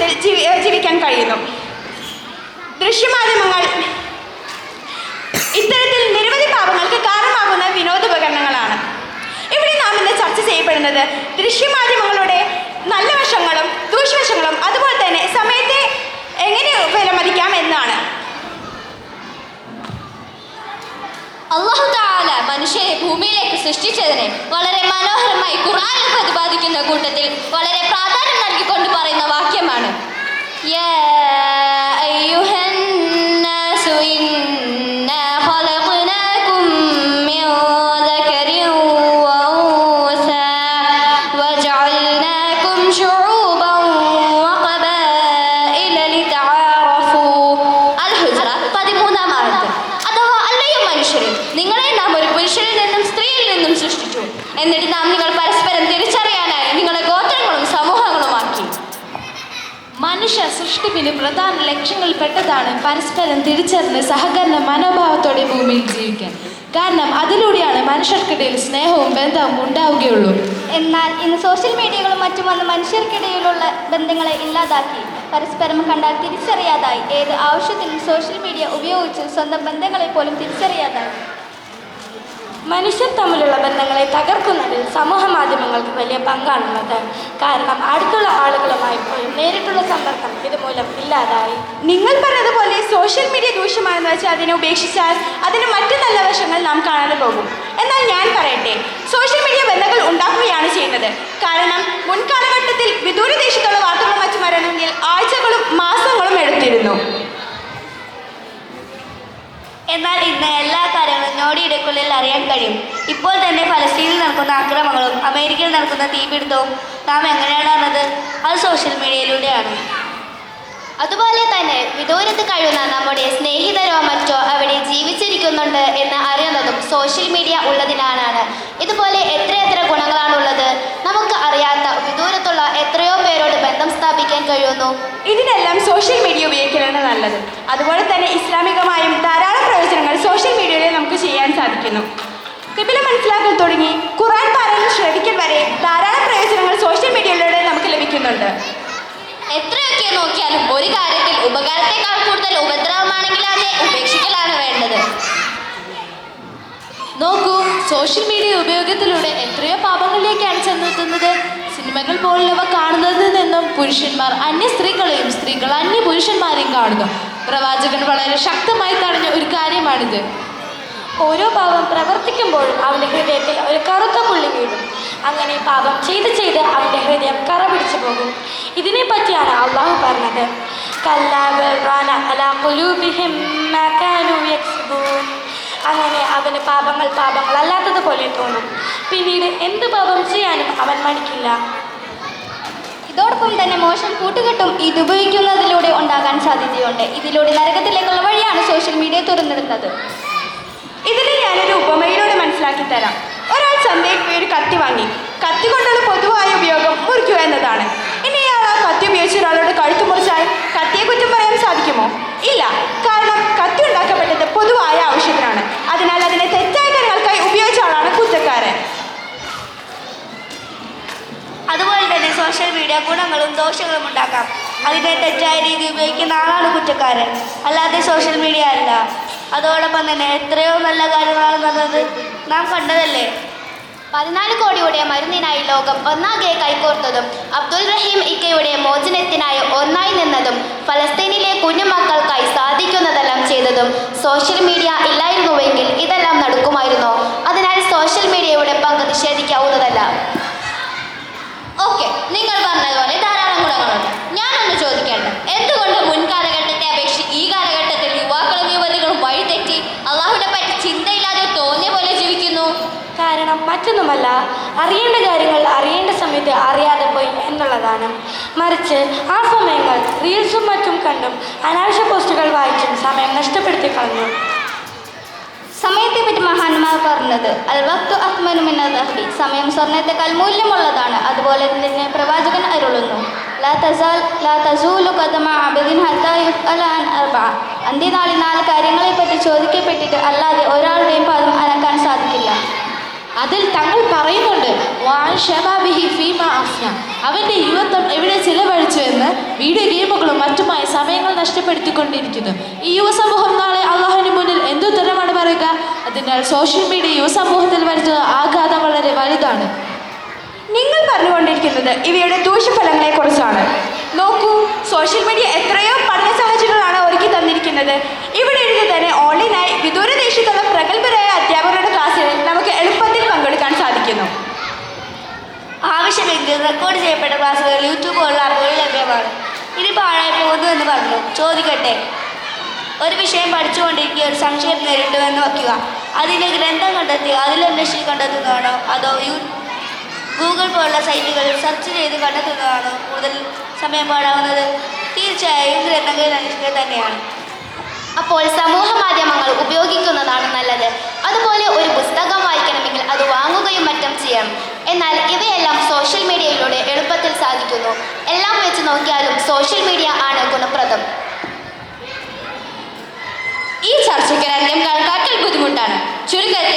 യുഗത്തിൽ ജീവിക്കാൻ കഴിയുന്നു. ദൃശ്യമാധ്യമങ്ങൾ ഇത്തരത്തിൽ നിരവധി പാപങ്ങൾക്ക് കാരണമാകുന്ന വിനോദോപകരണങ്ങളാണ്. ഇവിടെ നാം ഇന്ന് ചർച്ച ചെയ്യപ്പെടുന്നത് ദൃശ്യമാധ്യമങ്ങളുടെ നല്ല വശങ്ങളും ദൂഷ്യവശങ്ങളും അതുപോലെ തന്നെ സമയത്തെ എങ്ങനെ വിലമതിക്കാം എന്നാണ്. അല്ലാഹു തആല മനുഷ്യരെ ഭൂമിയിലേക്ക് സൃഷ്ടിച്ചതിനെ വളരെ മനോഹരമായി ഖുർആനിൽ പ്രതിപാദിക്കുന്ന കൂട്ടത്തിൽ വളരെ പ്രാധാന്യം നൽകിക്കൊണ്ട് പറയുന്ന വാക്യമാണ് യാ അയ്യുഹൻ നാസു ഇന്നാ ഖലഖനാകും മിൻ ദകരിൻ വ ഉൻസാ വജഅൽനാകും ശുഊബൻ വ ഖബായില ലിതആറഫൂ. അൽ-ഹുജ്റ 13-ാം ആയത്ത്. അഥവാ അല്ലയോ മനുഷ്യരെ, നിങ്ങളെ നാം ഒരു പുരുഷനിൽ നിന്നും സ്ത്രീയിൽ നിന്നും സൃഷ്ടിച്ചു, എന്നിട്ട് നാം നിങ്ങൾ പരസ്പരം തിരിച്ചറിയാനായി നിങ്ങളെ ഗോത്രങ്ങളും സമൂഹങ്ങളുമാക്കി. മനുഷ്യ സൃഷ്ടിപ്പിന് പ്രധാന ലക്ഷ്യങ്ങളിൽപ്പെട്ടതാണ് പരസ്പരം തിരിച്ചറിഞ്ഞ് സഹകരണ മനോഭാവത്തോടെ ഭൂമിയിൽ ജീവിക്കാൻ. കാരണം അതിലൂടെയാണ് മനുഷ്യർക്കിടയിൽ സ്നേഹവും ബന്ധവും ഉണ്ടാവുകയുള്ളൂ. എന്നാൽ ഇന്ന് സോഷ്യൽ മീഡിയകളും മറ്റും വന്ന് മനുഷ്യർക്കിടയിലുള്ള ബന്ധങ്ങളെ ഇല്ലാതാക്കി പരസ്പരം കണ്ടാൽ തിരിച്ചറിയാതായി. ഏത് ആവശ്യത്തിനും സോഷ്യൽ മീഡിയ ഉപയോഗിച്ച് സ്വന്തം ബന്ധങ്ങളെ പോലും തിരിച്ചറിയാതായി. മനുഷ്യർ തമ്മിലുള്ള ബന്ധങ്ങളെ തകർക്കുന്നതിൽ സമൂഹ മാധ്യമങ്ങൾക്ക് വലിയ പങ്കാണുള്ളത്. കാരണം അടുത്തുള്ള ആളുകളുമായി പോലും നേരിട്ടുള്ള സമ്പർക്കം ഇതുമൂലം ഇല്ലാതായി. നിങ്ങൾ പറഞ്ഞതുപോലെ സോഷ്യൽ മീഡിയ ദൂഷ്യമാണെന്ന് വെച്ചാൽ അതിനെ ഉപേക്ഷിച്ചാൽ അതിന് മറ്റു നല്ല വശങ്ങൾ നാം കാണാതെ പോകും. എന്നാൽ ഞാൻ പറയട്ടെ, സോഷ്യൽ മീഡിയ ബന്ധങ്ങൾ ഉണ്ടാക്കുകയാണ് ചെയ്യുന്നത്. കാരണം മുൻകാലഘട്ടത്തിൽ വിദൂര ദേശത്തുള്ള വാർത്തകളും മറ്റും വരണമെങ്കിൽ ആഴ്ചകളും മാസങ്ങളും എടുത്തിരുന്നു. എന്നാൽ ഇന്ന് എല്ലാ കാര്യങ്ങളും ഞൊടിയിടയ്ക്കുള്ളിൽ അറിയാൻ കഴിയും. ഇപ്പോൾ തന്നെ ഫലസ്തീനിൽ നടക്കുന്ന ആക്രമണങ്ങളും അമേരിക്കയിൽ നടക്കുന്ന തീപിടുത്തവും നാം എങ്ങനെയാണ് അറിഞ്ഞത്? അത് സോഷ്യൽ മീഡിയയിലൂടെയാണ്. അതുപോലെ തന്നെ വിദൂരത്ത് കഴിയുന്ന നമ്മുടെ സ്നേഹിതരോ മറ്റോ അവിടെ ജീവിച്ചിരിക്കുന്നുണ്ട് എന്ന് അറിയുന്നതും സോഷ്യൽ മീഡിയ ഉള്ളതിനാലാണ്. ഇതുപോലെ എത്രയെത്ര ഗുണങ്ങളാണുള്ളത്. നമുക്ക് അറിയാത്ത വിദൂരത്തുള്ള എത്രയോ പേരോട് ബന്ധം സ്ഥാപിക്കാൻ കഴിയുന്നു. ഇതിനെല്ലാം സോഷ്യൽ മീഡിയ ഉപയോഗിക്കലാണ് നല്ലത്. അതുപോലെ തന്നെ ഇസ്ലാമികമായും ധാരാളം പ്രയോജനങ്ങൾ സോഷ്യൽ മീഡിയയിൽ നമുക്ക് ചെയ്യാൻ സാധിക്കുന്നു. കിബില മനസ്സിലാക്കൽ തുടങ്ങി ഖുർആൻ പാരായണം ശ്രവിക്കൽ വരെ ധാരാളം പ്രയോജനങ്ങൾ സോഷ്യൽ മീഡിയയിലൂടെ നമുക്ക് ലഭിക്കുന്നുണ്ട്. എത്രയൊക്കെ നോക്കിയാലും ഒരു കാര്യത്തിൽ ഉപകാരത്തെക്കാൾ കൂടുതൽ ഉപദ്രവമാണെങ്കിൽ അതിനെ ഉപേക്ഷിക്കലാണ് വേണ്ടത്. നോക്കൂ, സോഷ്യൽ മീഡിയ ഉപയോഗത്തിലൂടെ എത്രയോ പാപങ്ങളിലേക്കാണ് ചെന്നെത്തുന്നത്. സിനിമകൾ പോലുള്ളവ കാണുന്നതിൽ നിന്നും പുരുഷന്മാർ അന്യ സ്ത്രീകളെയും സ്ത്രീകൾ അന്യ പുരുഷന്മാരെയും കാണുന്നു. പ്രവാചകൻ വളരെ ശക്തമായി തടഞ്ഞ ഒരു കാര്യമാണിത്. ഓരോ പാപം പ്രവർത്തിക്കുമ്പോഴും അവൻ്റെ ഹൃദയത്തിൽ ഒരു കറുത്ത പുള്ളി വീഴും. അങ്ങനെ പാപം ചെയ്ത് ചെയ്ത് അവൻ്റെ ഹൃദയം കറ പിടിച്ചു പോകും. ഇതിനെ പറ്റിയാണ് അള്ളാഹു പറഞ്ഞത്, അങ്ങനെ അവന് പാപങ്ങളല്ലാത്തതുപോലെ തോന്നും. പിന്നീട് എന്ത് പാപം ചെയ്യാനും അവൻ മടിക്കില്ല. ഇതോടൊപ്പം തന്നെ മോശം കൂട്ടുകെട്ടും ഇത് ഉപയോഗിക്കുന്നതിലൂടെ ഉണ്ടാകാൻ സാധ്യതയുണ്ട്. ഇതിലൂടെ നരകത്തിലേക്കുള്ള വഴിയാണ് സോഷ്യൽ മീഡിയ തുറന്നിടുന്നത്. ഇതിന് ഞാനൊരു ഉപമയിലൂടെ മനസ്സിലാക്കി തരാം. ഒരാൾ ചന്തയിൽ പോയി ഒരു കത്തി വാങ്ങി. കത്തി കൊണ്ടുള്ള പൊതുവായ ഉപയോഗം മുറിക്കുക എന്നതാണ്. ഇനി ഇയാൾ ആ കത്തി ഉപയോഗിച്ച് ഒരാളോട് കഴുത്ത് മുറിച്ചാൽ കത്തിയെ കുറ്റം പറയാൻ സാധിക്കുമോ? ഇല്ല. കാരണം കത്തി ഉണ്ടാക്കപ്പെട്ടത് പൊതുവായ ആവശ്യത്തിനാണ്. അതിനാൽ അതിനെ തെറ്റായ കാര്യങ്ങൾക്കായി ഉപയോഗിച്ച ആളാണ് കുറ്റക്കാരൻ. അതുപോലെ തന്നെ സോഷ്യൽ മീഡിയ ഗുണങ്ങളും ദോഷങ്ങളും ഉണ്ടാക്കാം. അതിനെ തെറ്റായ രീതി ഉപയോഗിക്കുന്ന ആളാണ് കുറ്റക്കാരൻ, അല്ലാതെ സോഷ്യൽ മീഡിയ അല്ല. അതോടൊപ്പം തന്നെ എത്രയോ നല്ല കാര്യങ്ങളാണ് നടന്നത്, നാം കണ്ടതല്ലേ. 14 കോടിയുടെ മരുന്നിനായി ലോകം ഒന്നാകെ കൈകോർത്തതും അബ്ദുൽ റഹീം ഇക്കയുടെ മോചനത്തിനായി ഒന്നായി നിന്നതും ഫലസ്തീനിലെ കുഞ്ഞുമക്കൾക്കായി സാധിക്കുന്നതെല്ലാം ചെയ്തതും സോഷ്യൽ മീഡിയ ഇല്ലായിരുന്നുവെങ്കിൽ ഇതെല്ലാം നടക്കുമായിരുന്നോ? അതിനാൽ സോഷ്യൽ മീഡിയയുടെ പങ്ക് നിഷേധിക്കാവുന്നതല്ല. ഓക്കെ, നിങ്ങൾ പറഞ്ഞതുപോലെ ധാരാളം ഗുണങ്ങളുണ്ട്. ഞാനൊന്ന് ചോദിക്കട്ടെ, എന്തുകൊണ്ട് മുൻകാലഘട്ടത്തെ അപേക്ഷിച്ച് ഈ കാലഘട്ടത്തിൽ യുവാക്കളും യുവതികളും വഴിതെറ്റി അള്ളാഹുവിനെ പറ്റി ചിന്തയില്ലാതെ തോന്നിയ പോലെ ജീവിക്കുന്നു? കാരണം മറ്റൊന്നുമല്ല, അറിയേണ്ട കാര്യങ്ങൾ അറിയേണ്ട സമയത്ത് അറിയാതെ പോയി എന്നുള്ളതാണ്. മറിച്ച് ആ സമയങ്ങൾ റീൽസും മറ്റും കണ്ടും അനാവശ്യ പോസ്റ്റുകൾ വായിച്ചും സമയം നഷ്ടപ്പെടുത്തി കളഞ്ഞു. സമയത്തെ പറ്റി മഹാന്മാർ പറഞ്ഞത് അൽ വഖ്തു അത്മനു മിന ദഹബി, സമയം സ്വർണ്ണത്തെക്കാൾ മൂല്യമുള്ളതാണ്. അതുപോലെ തന്നെ പ്രവാചകൻ അരുളുന്നു, ലാ തസൂലു ഖദമ അബ്ദിൻ ഹത്താ യുസ്അല അൻ അർബഅ, അന്ത്യനാളിൽ 4 കാര്യങ്ങളെപ്പറ്റി ചോദിക്കപ്പെട്ടിട്ട് അല്ലാതെ ഒരാളുടെയും പാദം അനക്കാൻ സാധിക്കില്ല. അതിൽ തങ്ങൾ പറയുന്നുണ്ട്, വാൻ ശബാബിഹി ഫീമാ അഫ്ന, അവൻ്റെ യുവത്വം എവിടെ ചിലവഴിച്ചു എന്ന് വീഡിയോ ഗെയിമുകളും മറ്റുമായി സമയങ്ങൾ നഷ്ടപ്പെടുത്തിക്കൊണ്ടിരിക്കുന്നു. ഈ യുവസമൂഹം നാളെ അള്ളാഹുവിന് മുന്നിൽ എന്തുത്തരമാണ് പറയുക? അതിനാൽ സോഷ്യൽ മീഡിയ യുവസമൂഹത്തിൽ വരുത്തുന്ന ആഘാതം വളരെ വലുതാണ്. നിങ്ങൾ പറഞ്ഞുകൊണ്ടിരിക്കുന്നത് ഇവയുടെ ദൂഷ്യഫലങ്ങളെ കുറിച്ചാണ്. നോക്കൂ, സോഷ്യൽ മീഡിയ എത്രയോ പഠന സാഹചര്യങ്ങളാണ് ഒരുക്കി തന്നിരിക്കുന്നത്. ഇവിടെ ഇരുന്ന് തന്നെ ഓൺലൈനായി വിദൂര ദേശത്തുള്ള പ്രഗത്ഭരായ അധ്യാപകരുടെ ക്ലാസ്സിൽ നമുക്ക് എളുപ്പത്തിൽ പങ്കെടുക്കാൻ സാധിക്കുന്നു. ആവശ്യമെങ്കിൽ റെക്കോർഡ് ചെയ്യപ്പെട്ട ക്ലാസ്സുകൾ യൂട്യൂബ് പോലുള്ള ആപ്പുകളിൽ ലഭ്യമാണ്. ഇനി പാഴായി പോകുന്നു എന്ന് പറഞ്ഞു. ചോദിക്കട്ടെ, ഒരു വിഷയം പഠിച്ചുകൊണ്ടിരിക്കുക ഒരു സംശയം നേരിട്ടു എന്ന് വയ്ക്കുക. അതിൻ്റെ ഗ്രന്ഥം കണ്ടെത്തി അതിലന്വേഷിച്ച് കണ്ടെത്തുന്നതാണോ അതോ ഗൂഗിൾ പോലുള്ള സൈറ്റുകളിൽ സെർച്ച് ചെയ്ത് കണ്ടെത്തുന്നതാണോ കൂടുതൽ സമയം പാഴാവുന്നത്? തീർച്ചയായും ഗ്രന്ഥങ്ങളിൽ അന്വേഷിക്കുക തന്നെയാണ്. അപ്പോൾ സമൂഹ മാധ്യമങ്ങൾ ഉപയോഗിക്കുന്നതാണ് നല്ലത്. അതുപോലെ ഒരു പുസ്തകം വായിക്കണമെങ്കിൽ അത് വാങ്ങുകയും മറ്റും ചെയ്യണം. എന്നാൽ ഇവയെല്ലാം സോഷ്യൽ മീഡിയയിലൂടെ എളുപ്പത്തിൽ സാധിക്കുന്നു. എല്ലാം വെച്ച് നോക്കിയാലും സോഷ്യൽ മീഡിയ ആണ് ഗുണപ്രദം. ഈ ചർച്ചയ്ക്ക് അന്ത്യം കണക്കാക്കൽ ബുദ്ധിമുട്ടാണ്. ചുരുക്കത്തിൽ